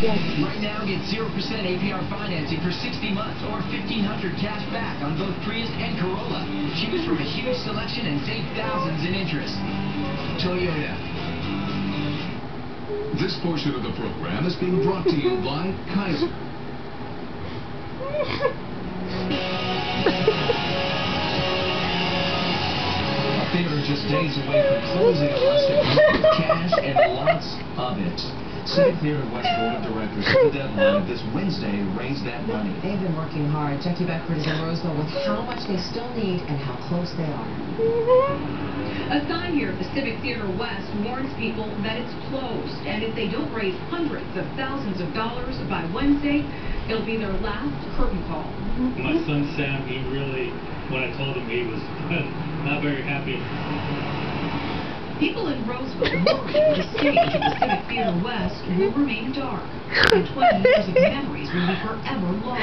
Yes. Right now, get 0% APR financing for 60 months or $1,500 cash back on both Prius and Corolla. Choose from a huge selection and save thousands in interest. Toyota. This portion of the program is being brought to you by Kaiser. A theater just days away from closing wants to keep cash and lots of it. Civic Theater West Board of Directors has the deadline this Wednesday to raise that money. They've been working hard. Jackie Beckford is in Roseville with how much they still need and how close they are. A sign here at the Civic Theater West warns people that it's closed, and if they don't raise hundreds of thousands of dollars by Wednesday, it'll be their last curtain call. My son Sam, he really, when I told him, he was not very happy. People in Roseville worry the stage of the Civic Theater West will remain dark, and 20 years of memories will be forever lost.